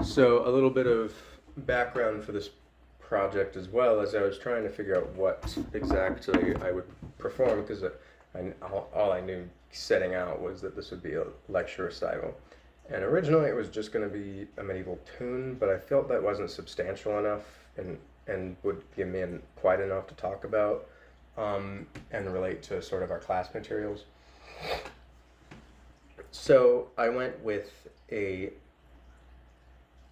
So a little bit of background for this project as well, as I was trying to figure out what exactly I would perform, because all I knew setting out was that this would be a lecture recital. And originally it was just going to be a medieval tune, but I felt that wasn't substantial enough and would give me quite enough to talk about and relate to sort of our class materials. So I went with a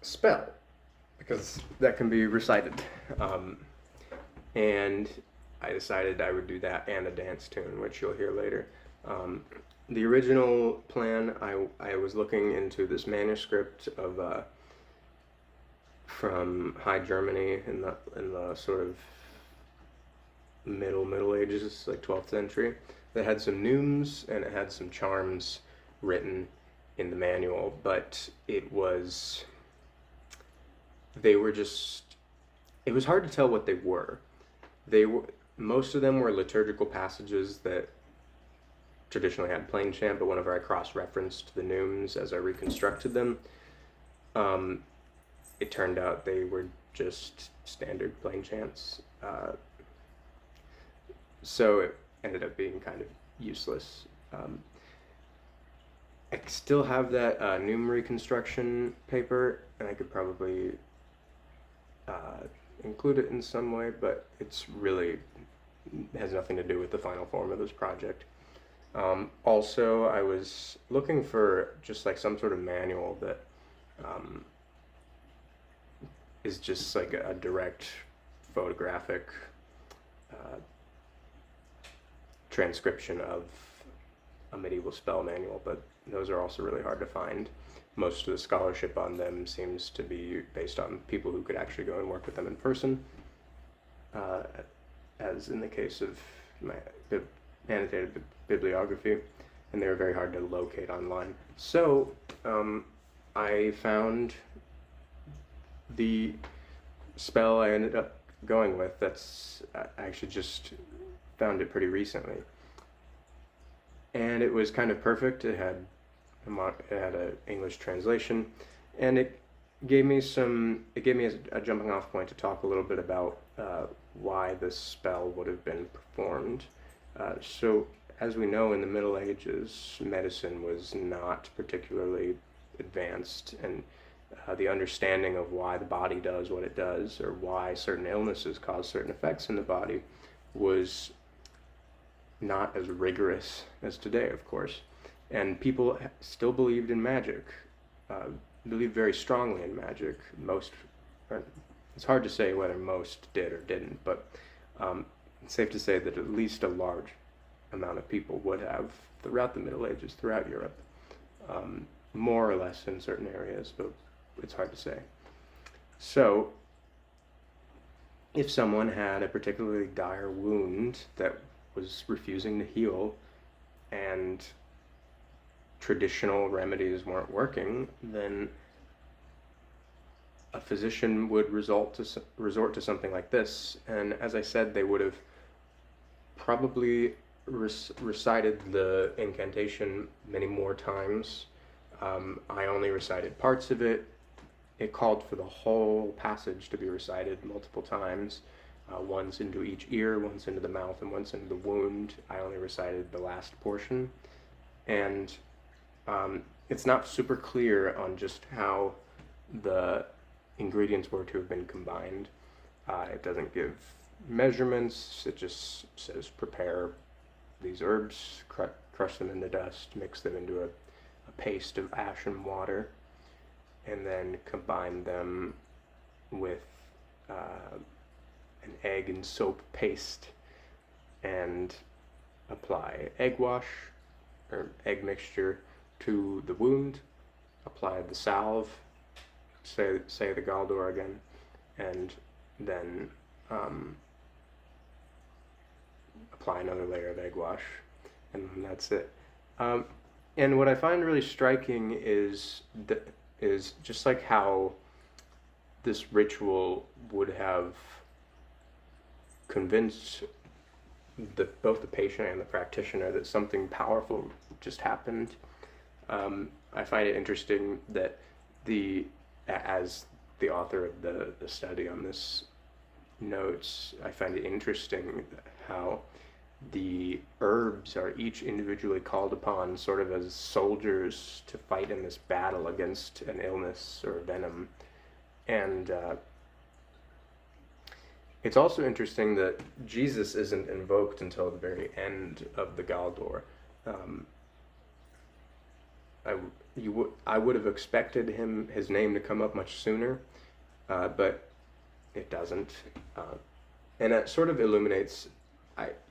spell, because that can be recited. And I decided I would do that and a dance tune, which you'll hear later. The original plan, I was looking into this manuscript of from High Germany in the sort of Middle Ages, like 12th century, that had some neumes and it had some charms written in the manual, but it was hard to tell what they were. Most of them were liturgical passages that traditionally had plain chant, but whenever I cross-referenced the neumes as I reconstructed them, it turned out they were just standard plain chants. So it ended up being kind of useless. I still have that neume reconstruction paper, and I could probably include it in some way, but it's really has nothing to do with the final form of this project. Also, I was looking for just like some sort of manual that is just like a direct photographic transcription of a medieval spell manual, but those are also really hard to find. Most of the scholarship on them seems to be based on people who could actually go and work with them in person, as in the case of my annotated bibliography, and they were very hard to locate online. So I found the spell I ended up going with. I actually just found it pretty recently, and it was kind of perfect. It had an English translation, and it gave me a jumping off point to talk a little bit about why this spell would have been performed. So as we know, in the Middle Ages, medicine was not particularly advanced, and the understanding of why the body does what it does, or why certain illnesses cause certain effects in the body, was not as rigorous as today, of course. And people still believed in magic, believed very strongly in magic. It's hard to say whether most did or didn't, but it's safe to say that at least a large amount of people would have throughout the Middle Ages, throughout Europe, more or less in certain areas, but it's hard to say. So if someone had a particularly dire wound that was refusing to heal, and traditional remedies weren't working, then a physician would resort to something like this. And as I said, they would have probably recited the incantation many more times. I only recited parts of it. It called for the whole passage to be recited multiple times, once into each ear, once into the mouth, and once into the wound. I only recited the last portion. And it's not super clear on just how the ingredients were to have been combined. It doesn't give measurements. It just says prepare these herbs, crush them in the dust, mix them into a paste of ash and water, and then combine them with an egg and soap paste, and apply egg wash or egg mixture to the wound, apply the salve, say the Galdor again, and then apply another layer of egg wash, and that's it. And what I find really striking is just like how this ritual would have convinced both the patient and the practitioner that something powerful just happened. I find it interesting that the as the author of the study on this notes, I find it interesting how the herbs are each individually called upon sort of as soldiers to fight in this battle against an illness or venom. And it's also interesting that Jesus isn't invoked until the very end of the Galdor. I would have expected his name to come up much sooner, but it doesn't. And that sort of illuminates.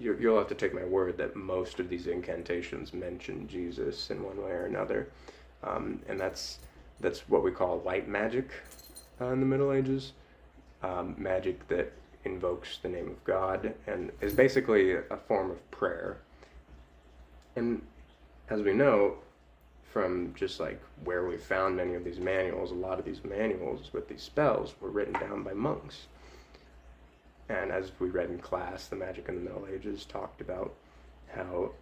You'll have to take my word that most of these incantations mention Jesus in one way or another, and that's what we call white magic in the Middle Ages, magic that invokes the name of God and is basically a form of prayer. And as we know from just like where we found many of these manuals, a lot of these manuals with these spells were written down by monks. And as we read in class, the Magic in the Middle Ages talked about how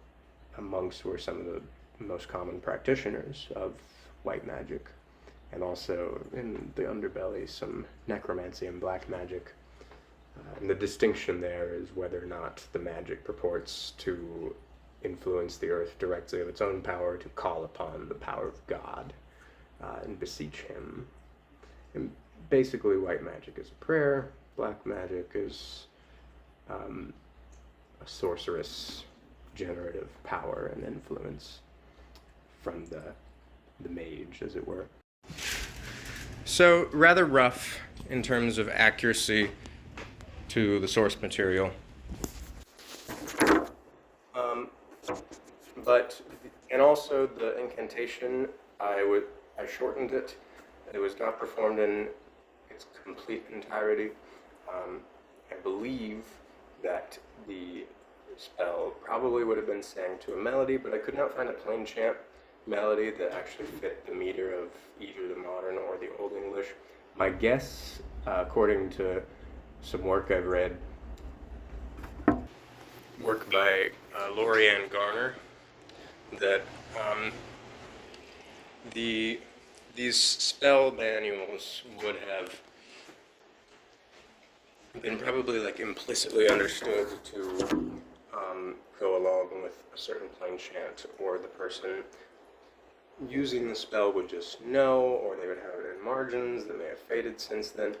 monks were some of the most common practitioners of white magic, and also in the underbelly some necromancy and black magic. And the distinction there is whether or not the magic purports to influence the earth directly of its own power, to call upon the power of God and beseech him. And basically white magic is a prayer. Black magic is a sorceress generative power and influence from the mage, as it were. So rather rough in terms of accuracy to the source material. And also the incantation, I shortened it. It was not performed in its complete entirety. I believe that the spell probably would have been sang to a melody, but I could not find a plain chant melody that actually fit the meter of either the modern or the Old English. My guess, according to some work I've read, work by Laurie Ann Garner, that these spell manuals would have been probably like implicitly understood to go along with a certain plain chant, or the person using the spell would just know, or they would have it in margins that may have faded since then.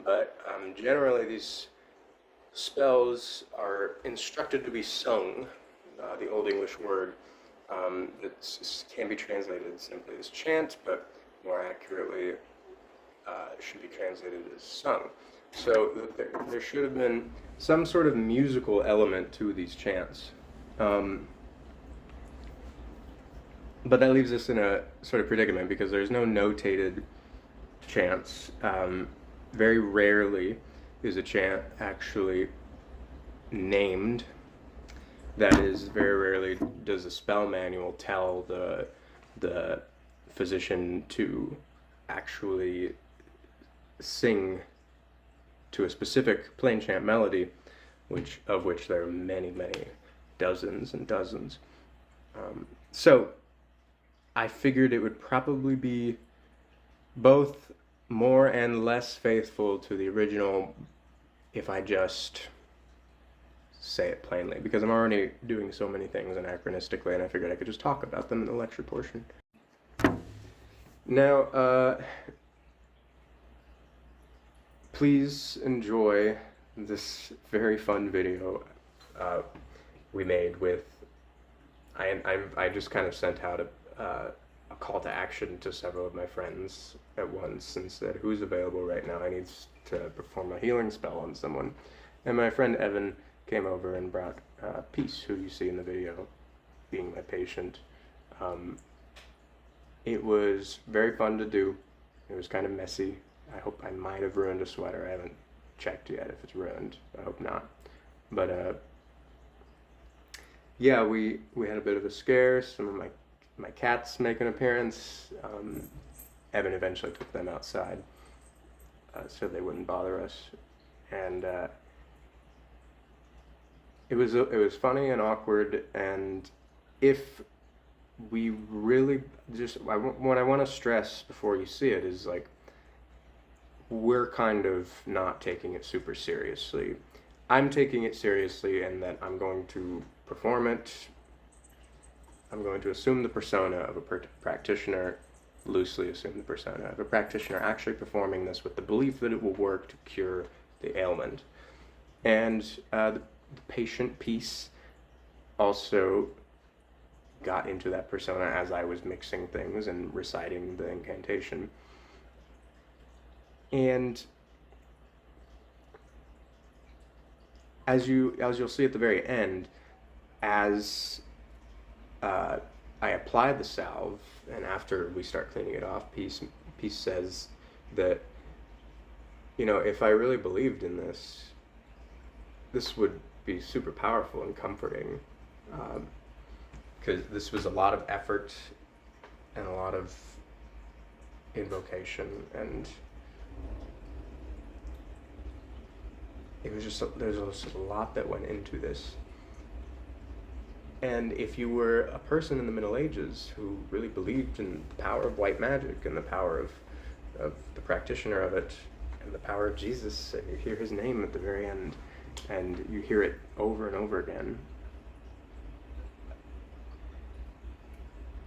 But generally these spells are instructed to be sung, the Old English word that can be translated simply as chant, but more accurately should be translated as sung. So there should have been some sort of musical element to these chants. But that leaves us in a sort of predicament because there's no notated chants. Very rarely is a chant actually named. That is, very rarely does a spell manual tell the physician to actually sing to a specific plain chant melody, of which there are many, many dozens and dozens. So I figured it would probably be both more and less faithful to the original if I just say it plainly, because I'm already doing so many things anachronistically, and I figured I could just talk about them in the lecture portion. Now, please enjoy this very fun video we made with, I just kind of sent out a call to action to several of my friends at once and said, who's available right now? I need to perform a healing spell on someone. And my friend Evan came over and brought Peace, who you see in the video, being my patient. It was very fun to do. It was kind of messy. I hope I might have ruined a sweater. I haven't checked yet if it's ruined. I hope not. But yeah, we had a bit of a scare. Some of my cats make an appearance. Evan eventually took them outside so they wouldn't bother us. And it was funny and awkward. And if we really just, what I want to stress before you see it is like, we're kind of not taking it super seriously. I'm taking it seriously in that I'm going to perform it. I'm going to assume the persona of a practitioner, loosely assume the persona of a practitioner actually performing this with the belief that it will work to cure the ailment. And the patient piece also got into that persona as I was mixing things and reciting the incantation. And as you'll see at the very end, as I apply the salve, and after we start cleaning it off, Peace says that, if I really believed in this, this would be super powerful and comforting, because this was a lot of effort and a lot of invocation, and there's just a lot that went into this. And if you were a person in the Middle Ages who really believed in the power of white magic and the power of the practitioner of it and the power of Jesus, and you hear his name at the very end and you hear it over and over again,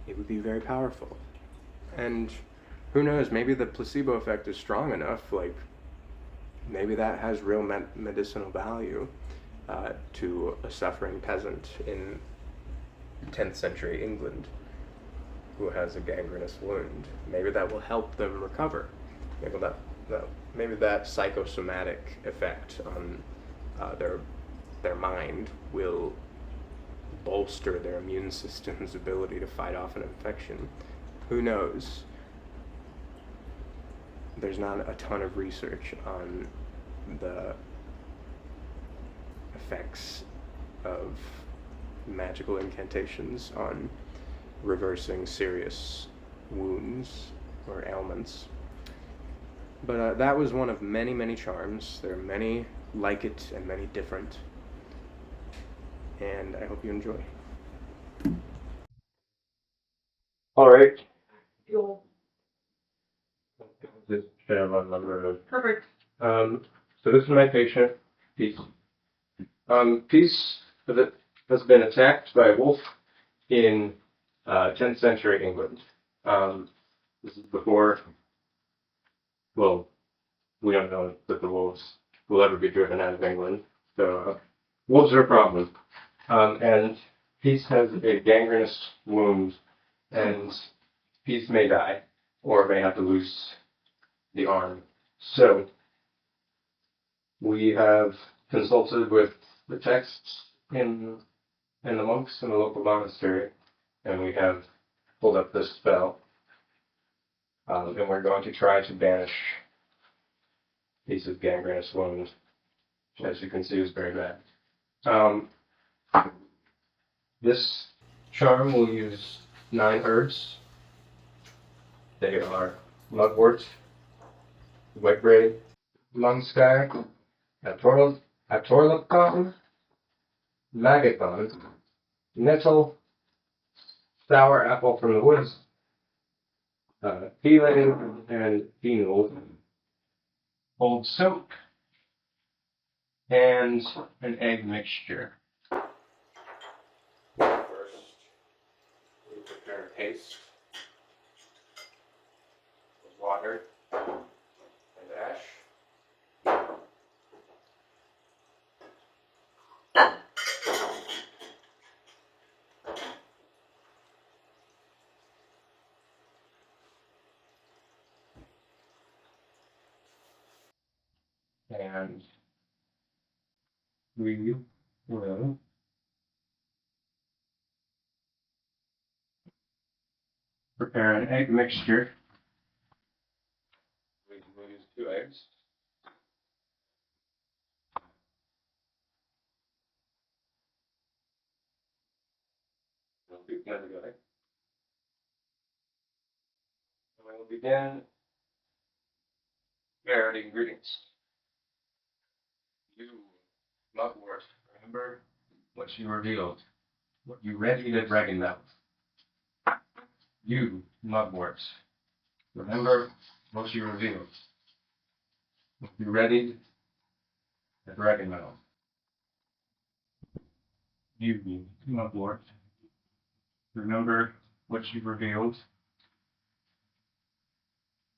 it would be very powerful. And who knows, maybe the placebo effect is strong enough, like maybe that has real medicinal value to a suffering peasant in 10th century England who has a gangrenous wound. Maybe that will help them recover. Maybe that psychosomatic effect on their mind will bolster their immune system's ability to fight off an infection. Who knows? There's not a ton of research on the effects of magical incantations on reversing serious wounds or ailments. But that was one of many, many charms. There are many like it and many different. And I hope you enjoy. All right. Just share my number. Perfect. So this is my patient, Peace. Peace has been attacked by a wolf in 10th century England. This is before, well, we don't know that the wolves will ever be driven out of England. So wolves are a problem. And Peace has a gangrenous wound, and Peace may die, or may have to lose the arm. So we have consulted with the texts in the monks in the local monastery, and we have pulled up this spell, and we're going to try to banish Peace's gangrenous wound, which, as you can see, is very bad. This charm will use 9 herbs. They are mugwort, wetbraid, lungskye, atorlacon, magathon, nettle, sour apple from the woods, feeling, and phenol, old soap, and an egg mixture. First, we prepare a paste with water and ash. And we will prepare an egg mixture. We will use 2 eggs. We'll begin together. And we will begin prepare the ingredients. You, mugwort, remember what you revealed, what you read in dragon mouth. You, mugwort, remember what you revealed. Be ready and recognize. You come up, Lord. Remember what you revealed,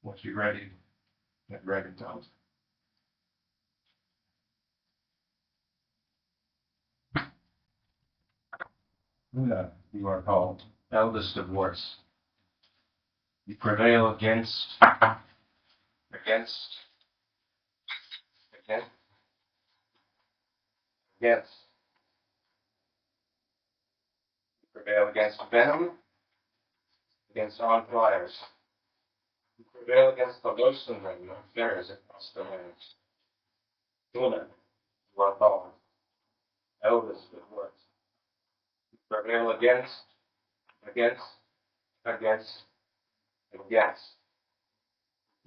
what you ready and reconciled. Una, you are called, eldest of wars. You prevail against, against, against. You prevail against venom, against on-flyers. You prevail against the loathsome affairs across the land. Una, you are called, eldest of wars. You prevail against, against, against. You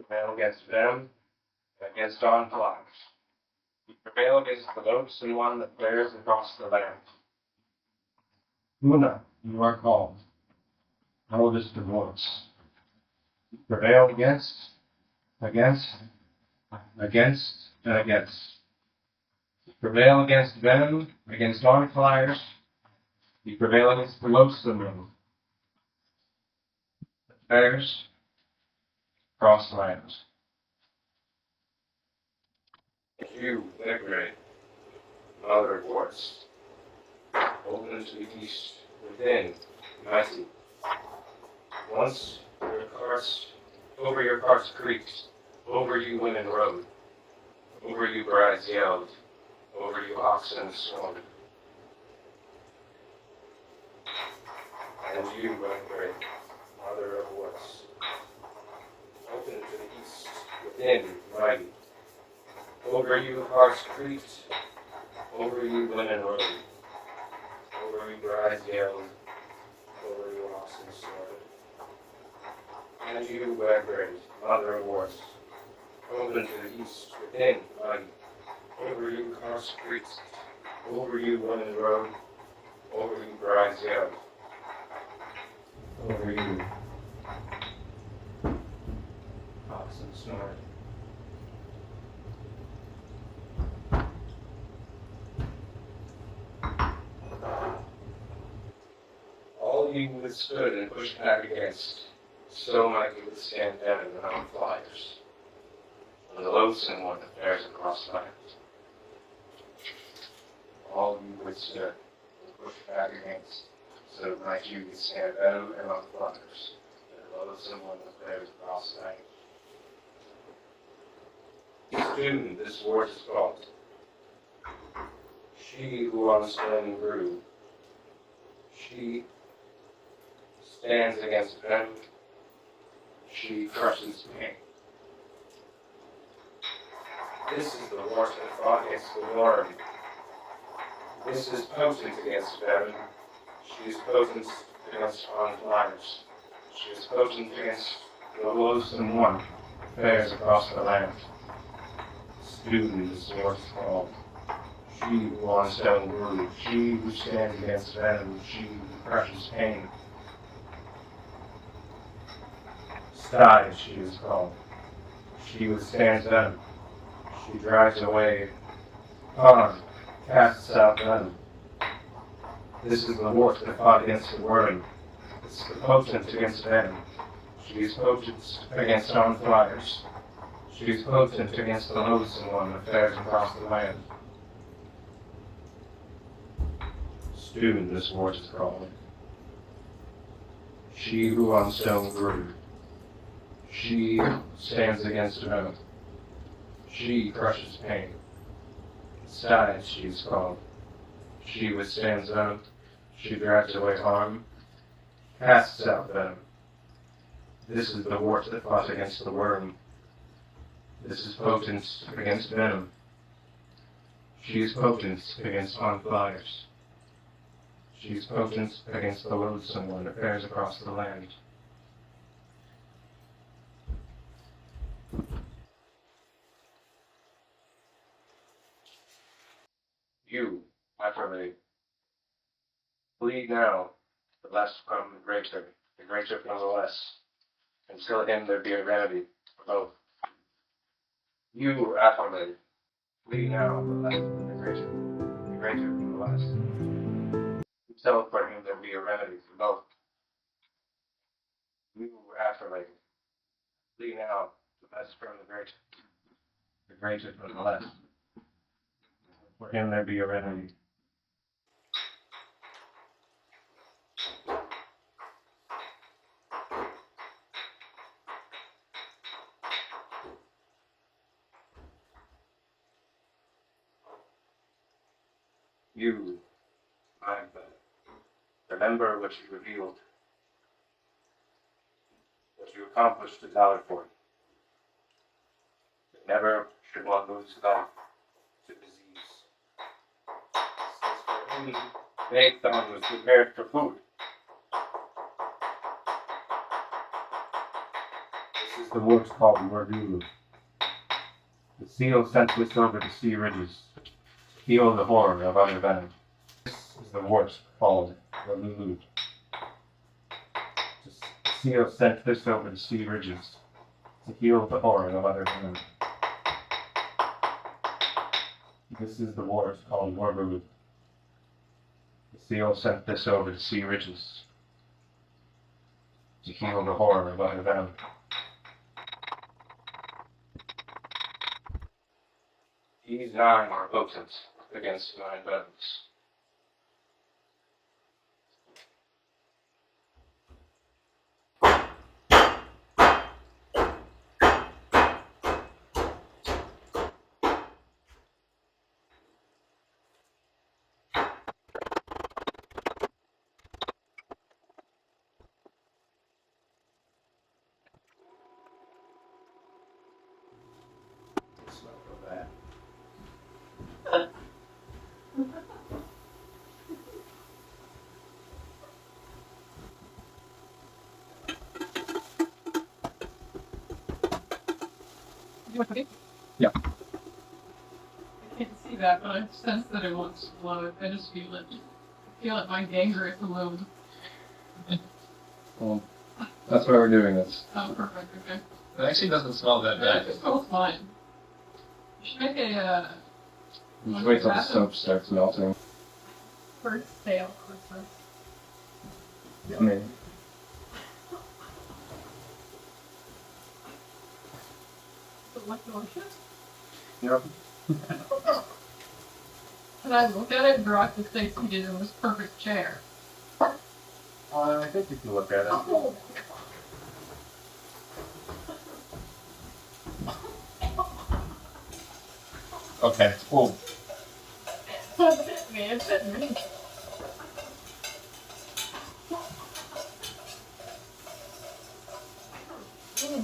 prevail against venom, against on-flyers. You prevail against the loathsome one that bears across the land. Una, you are called, eldest of wars. You prevail against, against, and against. You prevail against venom, against on-flyers. You prevail against the loathsome one that bears across the land. You, liberate, mother of wars, open to the east, within, mighty. Once over your carts creaked, over you women rode, over you brides yelled, over you oxen swung. And you, great mother of wars, open to the east, within, mighty. Over you hearts creaked, over you women rode, over you brides yelled, over you oxen snorted. And you, great mother of wars, open to the east, within, mighty. Over you hearts creaked, over you women rode, over you brides yelled, over you oxen snorted. All you withstood and pushed back against, so might you withstand venom and on-flyers, and the loathsome one that bears across land. All you withstood and pushed back against, so might you withstand venom and on-flyers, and the loathsome one that bears across land. Soon this war is fought. She who on stone grew, she stands against venom, she crushes pain. This is the war that fought against the worm. This is potent against venom. She is potent against on-flyers. She is potent against the loathsome one that bears across the land. Student this war is called. She who on stone grew, she who stands against venom, she who crushes pain. Stide, she is called. She withstands venom. She drives away harm, casts out venom. This is the wart that fought against the worm. This is the potent against venom. She is potent against on-flyers. She is potent against the loathsome one that bears across the land. Student this wart is called. She who on stone grew. She stands against venom. She crushes pain. Stide, she is called. She withstands venom. She drives away harm, casts out venom. This is the wart that fought against the worm. This is potent against venom. She is potent against on-flyers. She is potent against the loathsome one that bears across the land. You, my family, bleed now, the less become the greater become the less. Until him there be a remedy for both. You, Athelman, flee now the less than the greater than the less. Himself for him there be a remedy for both. You, Athelman, flee now the less from the greater from the less. For him there be a remedy. You, my bed, remember what you revealed, what you accomplished at Dollarport. Never should one lose life to disease. Since for him, Nathan was prepared for food. This is the works called Mordulu. The seal sent this over the sea ridges to heal the horror of other venom. This is the works called Mordulu. The seal sent this over the sea ridges to heal the horror of other venom. This is the wars called Mordulu. The seal sent this over the sea ridges to heal the horror of other venom. These 9 are potent against 9 venoms. Smell so bad. You want cookie? Yeah. I can't see that, but I sense that it wants to explode. I just feel it. I feel it, my gangrene alone. Well, that's why we're doing this. Oh, perfect, okay. It actually doesn't smell that bad. It smells fine. You should make a, Just wait till the soap starts melting. first sale Christmas. Yummy. Does it look delicious? Yep. And I look at it and draw the face he did in this perfect chair. I think you can look at it. Oh. Okay. Oh. It fit me, it fit me.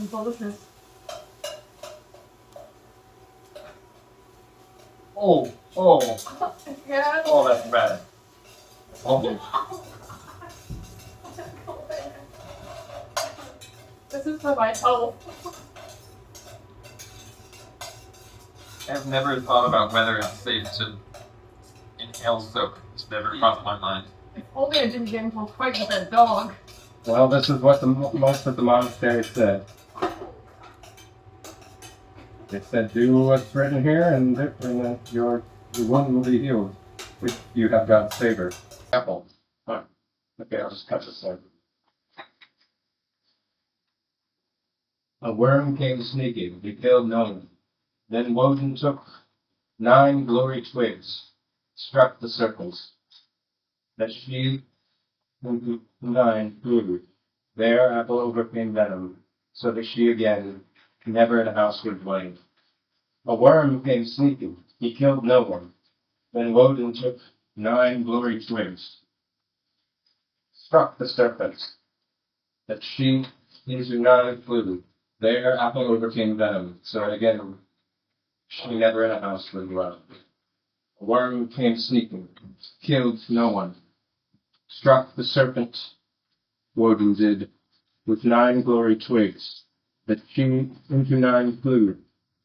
Delicious. Oh. Oh. Yeah. Oh, that's bad. Oh. This is for my health. I've never thought about whether it's safe to inhale soap. It's never crossed my mind. If only I didn't get into a fight with that dog. Well, this is what most of the monastery said. They said, do what's written here, and your wound will be healed. If you have God's favor. Apple. Huh. Okay, I'll just cut this out. A worm came sneaking. He killed no one. Then Woden took 9 glory twigs, struck the circles, that she into 9 flew. There apple overcame venom, so that she again never in a house would blame. A worm came sneaking, he killed no one. Then Woden took 9 glory twigs, struck the serpents, that she into 9 flew. There apple overcame venom, so again she never in a house would dwell. A worm came sneaking, killed no one, struck the serpent, Woden did, with 9 glory twigs, that she into 9 flew.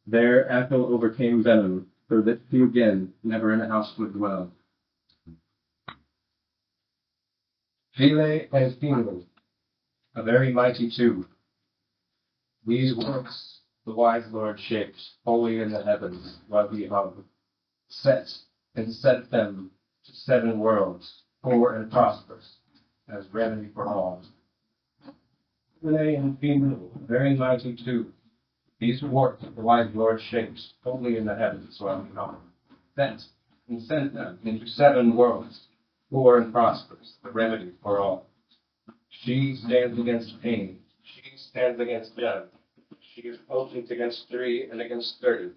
There apple overcame venom, so that she again never in a house would dwell. Vile and Fingal, a very mighty two. These works the wise Lord shaped, holy in the heavens, what we hug, set and sent them to 7 worlds, poor and prosperous, as remedy for all. They and female, very mighty too. These warts the wise Lord shaped, holy in the heavens, what we hug, set and sent them into 7 worlds, poor and prosperous, the remedy for all. She stands against pain. She stands against death. She is potent against 3 and against 30,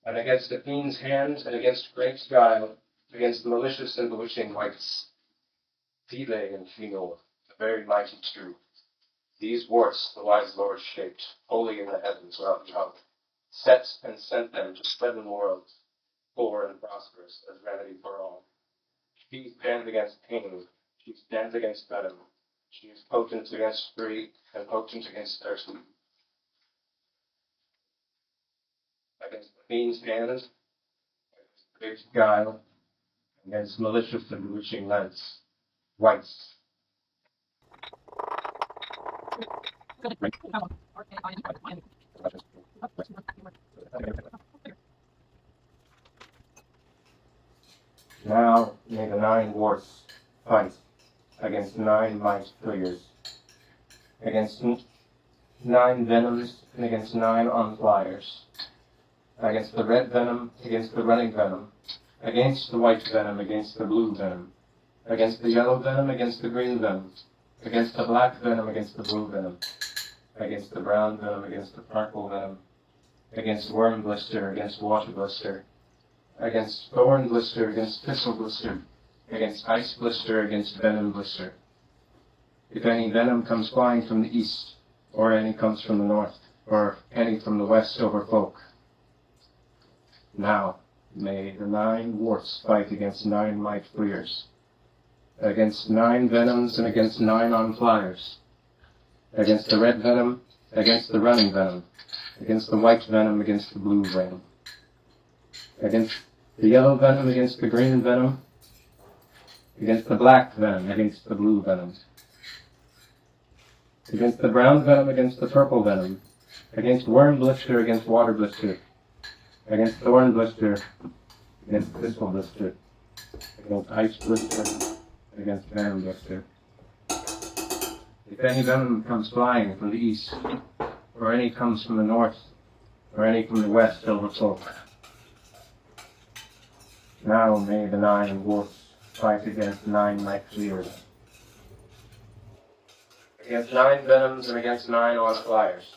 and against the fiend's hands and against great guile, against malicious and bewitching wights. Philae and Phenol, the very mighty two. These warts the wise Lord shaped, holy in the heavens round about, set and sent them to 7 worlds, poor and prosperous, as remedy for all. She stands against pain. She stands against venom. She is potent against 3 and potent against 30. Against the fiend's hands, against great guile, against malicious and bewitching wights. Now may the 9 warts fight against 9 might figures, against 9 venoms and against 9 unflyers, against the red venom, against the running venom, against the white venom, against the blue venom, against the yellow venom, against the green venom, against the black venom, against the blue venom, against the brown venom, against the purple venom, against worm blister, against water blister, against thorn blister, against thistle blister, against ice blister, against venom blister. If any venom comes flying from the east, or any comes from the north, or any from the west over folk, now may the 9 warts fight against 9 might fleers, against 9 venoms and against 9 unflyers, against the red venom, against the running venom, against the white venom, against the blue venom, against the yellow venom, against the green venom, against the black venom, against the blue venom, against the brown venom, against the purple venom, against worm blister, against water blister, against thorn blister, against thistle blister, against ice blister, against venom blister. If any venom comes flying from the east, or any comes from the north, or any from the west over folk, now may the 9 warts fight against 9 might fleers, against 9 venoms and against 9 flyers,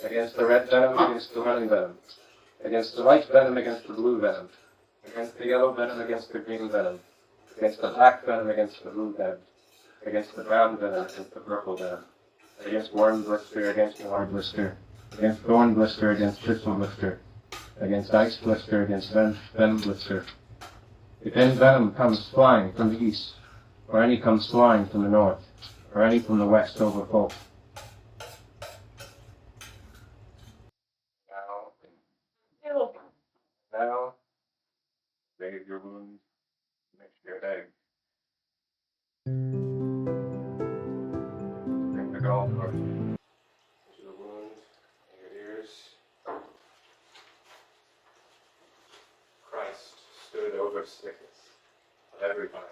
against the red venom, against the running venom, against the white venom, against the blue venom, against the yellow venom, against the green venom, against the black venom, against the blue venom, against the brown venom, against the purple venom, against worm blister, against water blister, against thorn blister, against thistle blister, against ice blister, against venom blister. If any venom comes flying from the east, or any comes flying from the north, or any from the west over folk, now, bathe your wounds, mix your egg. Bring the gall north into the wound in your ears. Christ stood over sickness of every kind.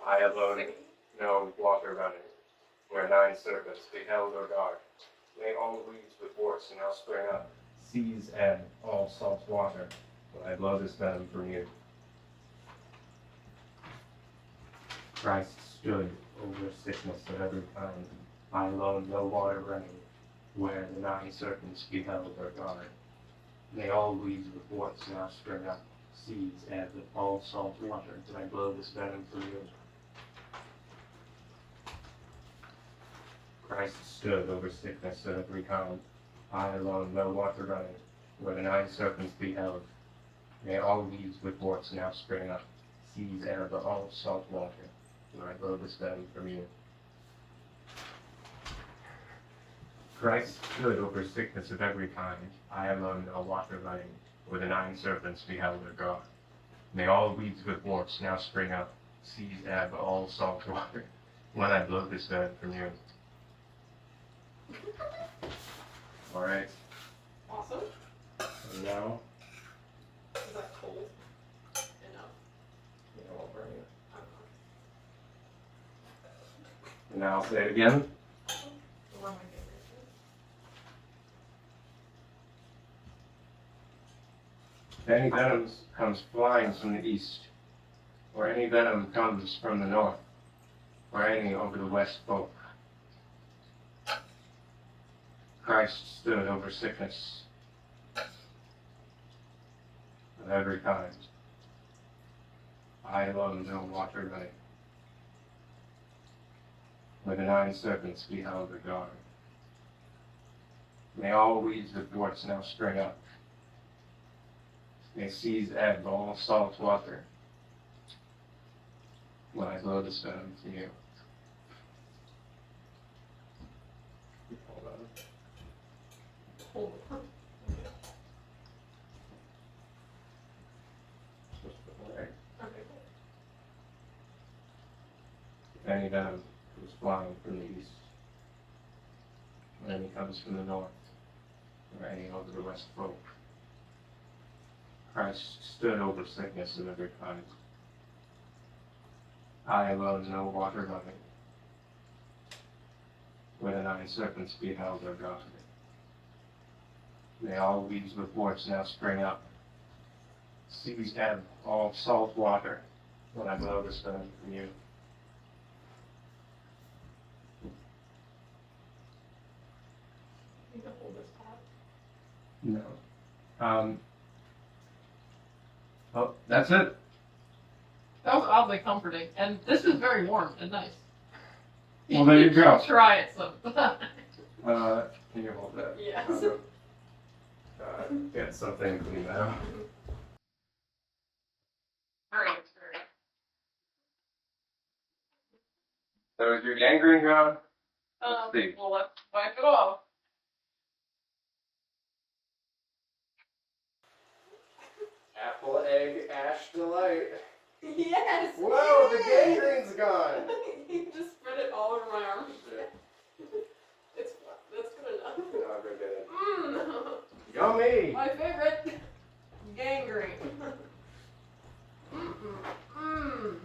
I alone know water running, where 9 serpents beheld or guard. May all weeds with warts now spring up, seas ebb, all salt water, when I blow this venom from you. Christ stood over sickness of every kind. I alone know water running, where the 9 serpents beheld or guard. May all weeds with warts now spring up, seeds ebb, all salt water, when I blow this venom from you. Christ stood over sickness of every kind. I alone know water running, where the 9 serpents beheld. May all weeds with warts now spring up, seeds ebb, all salt water, when I blow this venom from you. Christ stood over sickness of every kind. I alone know water running, where the 9 serpents beheld their God. May all weeds with warts now spring up, seeds ebb, all salt water, when I blow this venom from you. Alright, Awesome. and now, Is that cold? Enough. you know, I'll bring it. And now I'll say it again. Where am I getting If any venom comes flying from the east, or any venom comes from the north, or any over the west folk, Christ stood over sickness of every kind. I alone know water running. Where the 9 serpents beheld the guard. May all weeds with warts now spring up. May seas ebb all salt water. When I blow the stone to you. Hold on. Hold on. Supposed to put it right. Okay, cool. If any venom comes flying from the east, or any comes from the north, or any over the west folk, Christ stood over sickness of every kind. I alone know water running. Where the 9 serpents beheld their God. May all weeds with warts now spring up. Seas ebb all salt water when I blow the stone from you. You can hold this part. No. Oh, that's it. That was oddly comforting, and this is very warm and nice. Well, there you go. Try it some. Can you hold that? Yes. Get something clean now. Alright. So is your gangrene gone? Let's see. Well, let's wipe it off. Apple, egg, ash delight. Yes! Whoa, the gangrene's gone. You just spread it all over my arm. It's that's good enough. No, I'm gonna get it. Mmm. Yummy. My favorite. Gangrene. Mmm.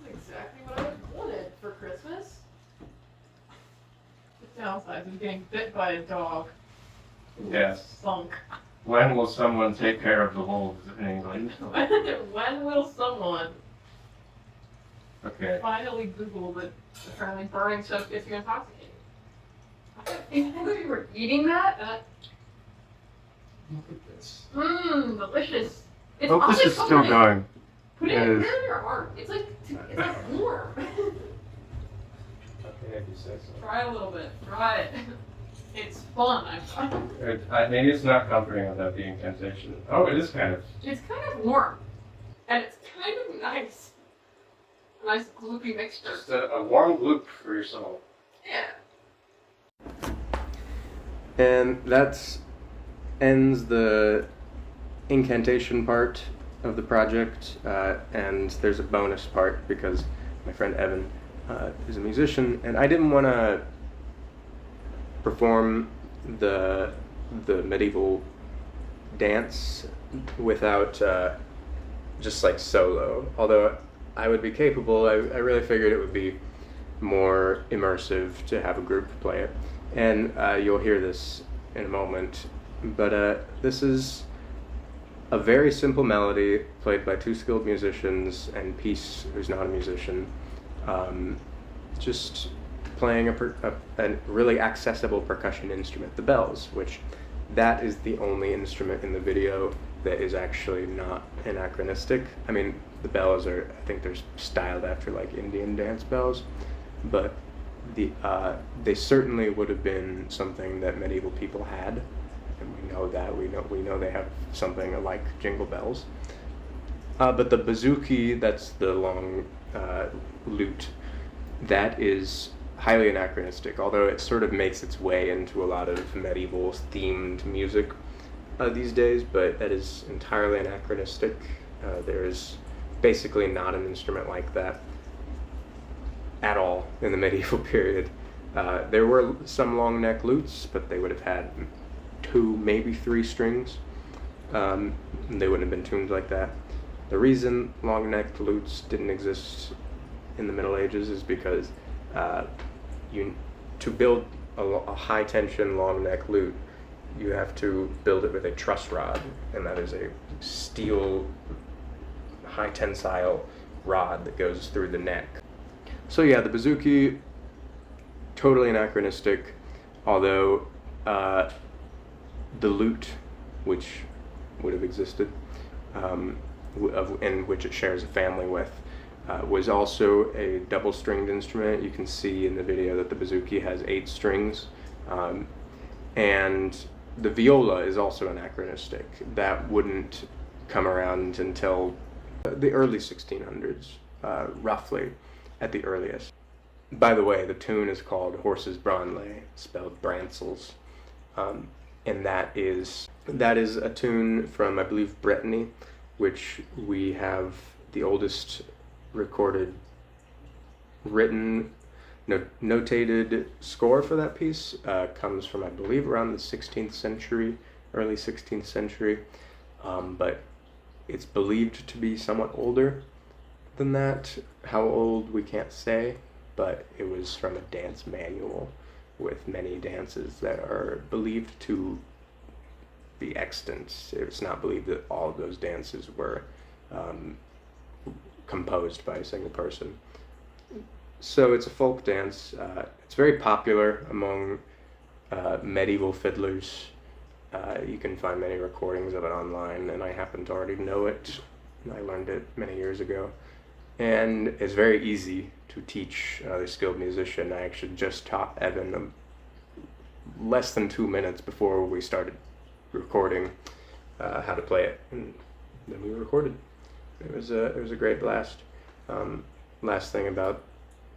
Exactly what I wanted for Christmas. The downside is getting bit by a dog. Yes. Sunk. When will someone take care of the wolves in England? When will someone Okay. finally Google that apparently burning stuff gets you intoxicated? I thought you were eating that. Look at this. Mmm, delicious. It's Hope this oddly is still comforting. going. Put It it is. in your arm. It's like warm. Okay, if you say so. Try a little bit. Try it. It's fun. Maybe it's not comforting without the incantation. Oh, it is kind of. It's kind of warm, and it's kind of nice. A nice gloopy mixture. Just a warm gloop for your soul. Yeah. And that ends the incantation part of the project, and there's a bonus part because my friend Evan is a musician, and I didn't want to perform the medieval dance without just like solo. Although I would be capable, I really figured it would be more immersive to have a group play it. And you'll hear this in a moment, but this is a very simple melody played by 2 skilled musicians and Peace, who's not a musician, just playing a really accessible percussion instrument, the bells, which that is the only instrument in the video that is actually not anachronistic. I mean, the bells are, I think they're styled after like Indian dance bells, but they certainly would have been something that medieval people had, and we know that. We know they have something like jingle bells. But the bouzouki, that's the long lute, that is highly anachronistic, although it sort of makes its way into a lot of medieval themed music these days, but that is entirely anachronistic. There is basically not an instrument like that at all in the medieval period. There were some long neck lutes, but they would have had 2, maybe 3 strings. They wouldn't have been tuned like that. The reason long necked lutes didn't exist in the Middle Ages is because to build a high tension long neck lute, you have to build it with a truss rod, and that is a steel high tensile rod that goes through the neck. So yeah, the bouzouki, totally anachronistic, although the lute, which would have existed, and which it shares a family with, was also a double-stringed instrument. You can see in the video that the bouzouki has 8 strings, and the viola is also anachronistic. That wouldn't come around until the early 1600s, roughly, at the earliest. By the way, the tune is called Horses Branle, spelled Brancels, and that is a tune from, I believe, Bretagne, which we have the oldest recorded, written, notated score for that piece. Comes from, I believe, around the 16th century, early 16th century, but it's believed to be somewhat older than that. How old, we can't say, but it was from a dance manual with many dances that are believed to be extant. It's not believed that all of those dances were composed by a single person. So it's a folk dance. It's very popular among medieval fiddlers. You can find many recordings of it online, and I happen to already know it. I learned it many years ago. And it's very easy to teach another skilled musician. I actually just taught Evan less than 2 minutes before we started recording how to play it, and then we recorded. It was a great blast. Last thing about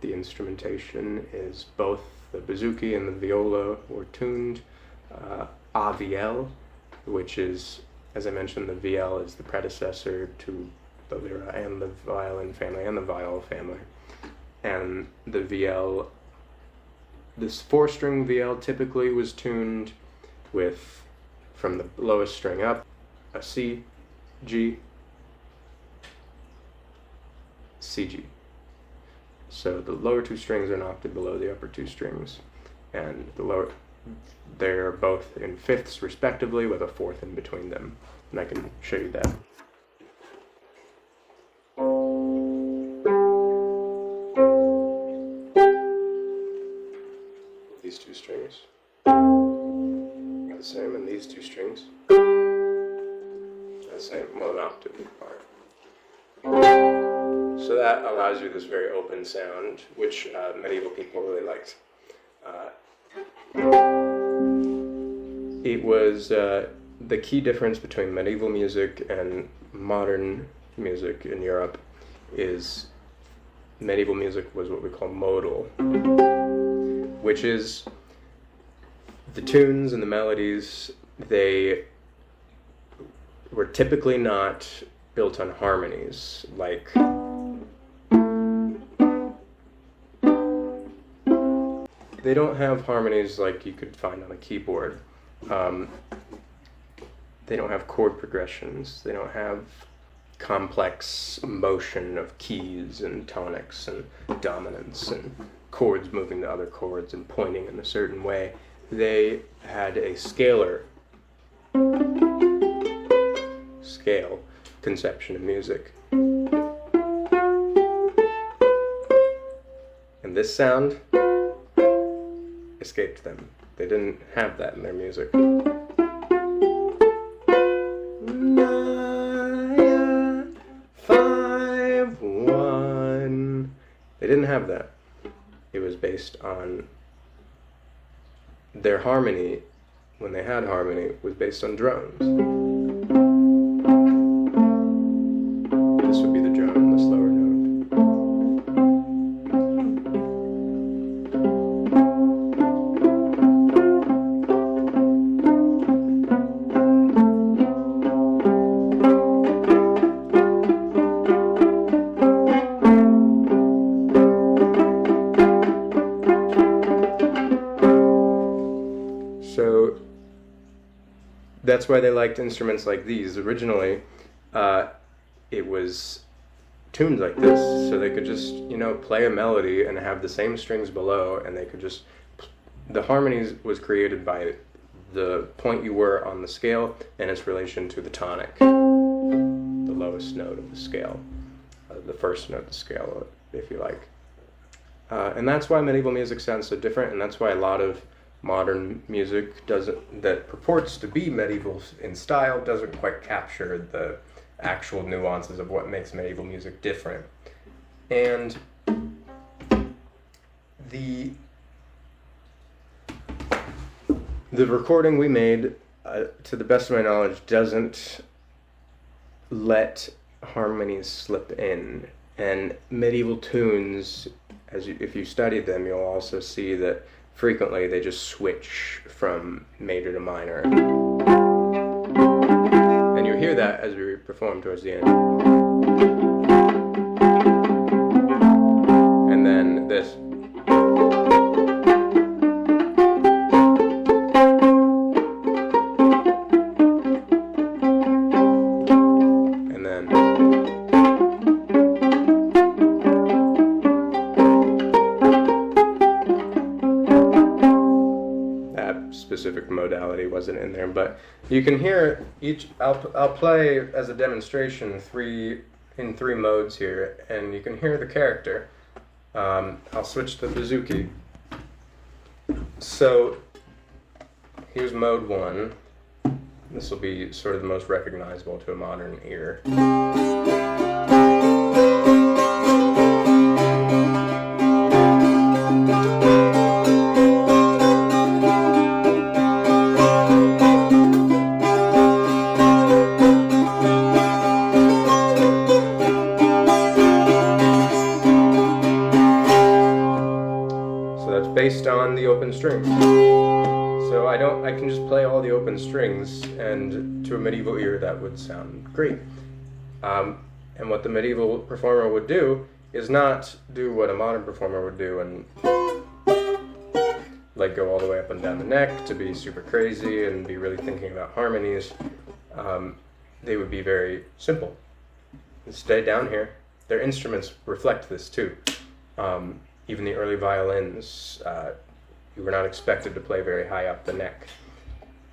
the instrumentation is both the bouzouki and the viola were tuned a vielle, which is, as I mentioned, the vielle is the predecessor to the lira and the violin family and the viol family. And the vielle, this 4-string vielle typically was tuned with, from the lowest string up, a C, G, C, G. So the lower 2 strings are an octave below the upper 2 strings, and they're both in fifths respectively, with a 4th in between them. And I can show you that. These 2 strings are the same, and these 2 strings are the same, well, an octave apart. So that allows you this very open sound, which medieval people really liked. It was the key difference between medieval music and modern music in Europe is medieval music was what we call modal, which is the tunes and the melodies. They were typically not built on harmonies, like they don't have harmonies like you could find on a keyboard. They don't have chord progressions. They don't have complex motion of keys and tonics and dominants and chords moving to other chords and pointing in a certain way. They had a scale conception of music. And this sound escaped them. They didn't have that in their music. They didn't have that. It was based on their harmony, when they had harmony, was based on drones. This would be the drone, this lower note. that's why they liked instruments like these. Originally, it was tuned like this, so they could just, play a melody and have the same strings below, and they could just, the harmonies was created by the point you were on the scale and its relation to the tonic, the lowest note of the scale, the first note of the scale, if you like. And that's why medieval music sounds so different, and that's why a lot of modern music that purports to be medieval in style doesn't quite capture the actual nuances of what makes medieval music different. And the recording we made, to the best of my knowledge, doesn't let harmonies slip in. And medieval tunes, if you study them, you'll also see that frequently they just switch from major to minor. And you hear that as we perform towards the end. And then this. And then. That specific modality wasn't in there, but you can hear each. I'll play as a demonstration in three modes here, and you can hear the character. I'll switch to bouzouki. So here's mode 1. This will be sort of the most recognizable to a modern ear. Based on the open strings. So I can just play all the open strings, and to a medieval ear that would sound great. And what the medieval performer would do is not do what a modern performer would do and like go all the way up and down the neck to be super crazy and be really thinking about harmonies. They would be very simple. Stay down here. Their instruments reflect this too. Even the early violins, you were not expected to play very high up the neck.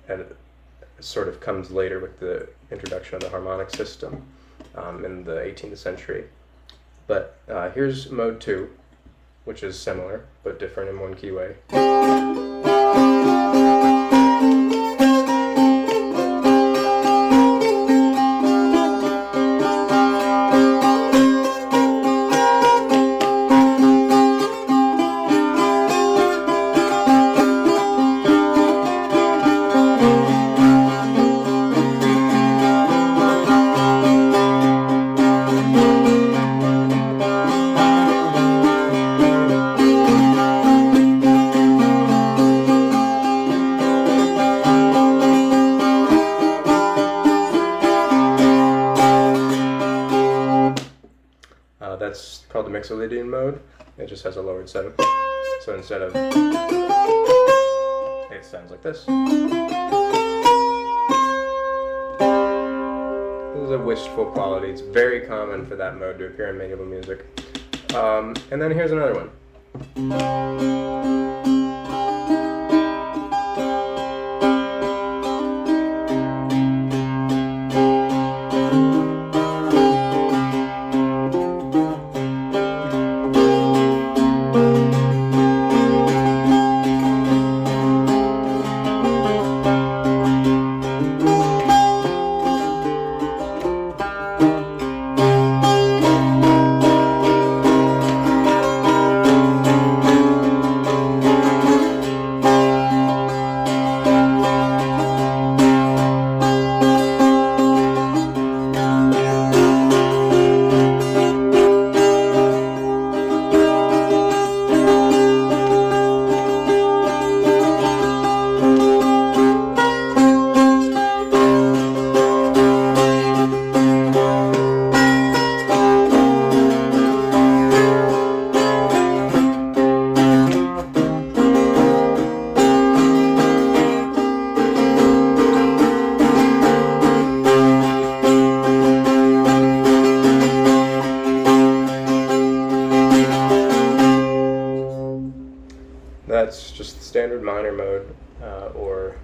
And it sort of comes later with the introduction of the harmonic system in the 18th century. But here's mode 2, which is similar, but different in one key way. That's called the Mixolydian mode. It just has a lowered setting. So instead of, it sounds like this. This is a wistful quality. It's very common for that mode to appear in medieval music. And then here's another one. standard minor mode, or,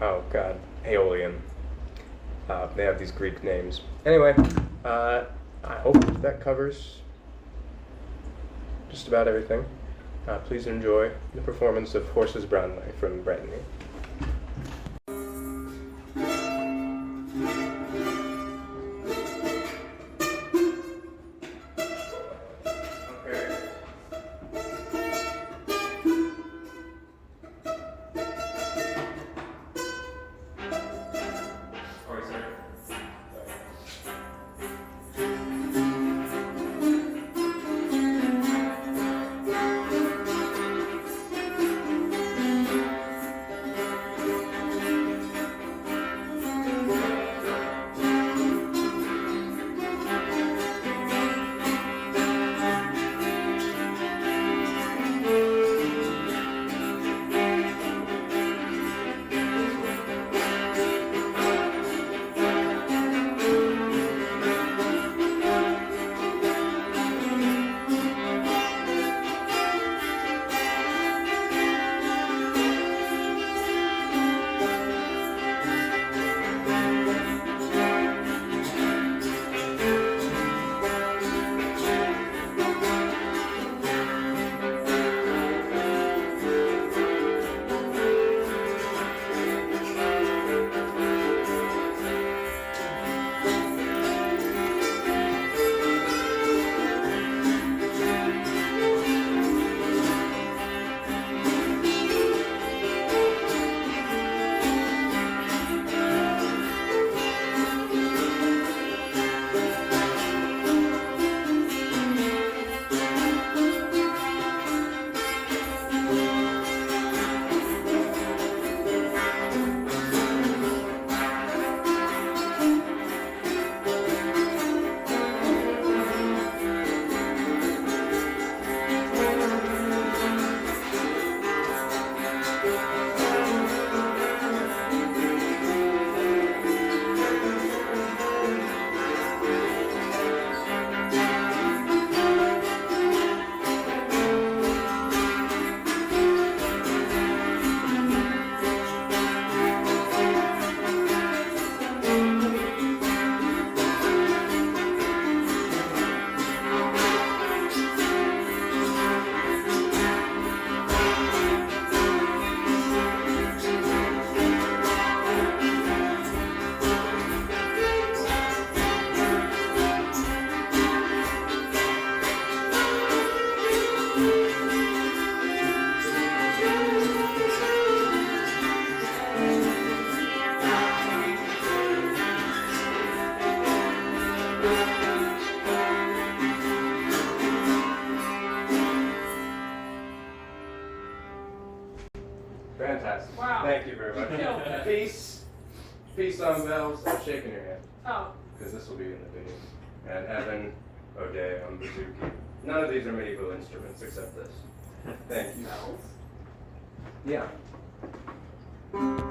oh god, Aeolian. They have these Greek names. Anyway, I hope that covers just about everything. Please enjoy the performance of Horses Brownway from Bretagne. Fantastic. Wow. Thank you very much. Killed it. Peace. Peace on bells. I'm shaking your hand. Oh. Because this will be in the video. And Evan O'Day on bouzouki. None of these are medieval instruments except this. Thank you. Bells. Yeah.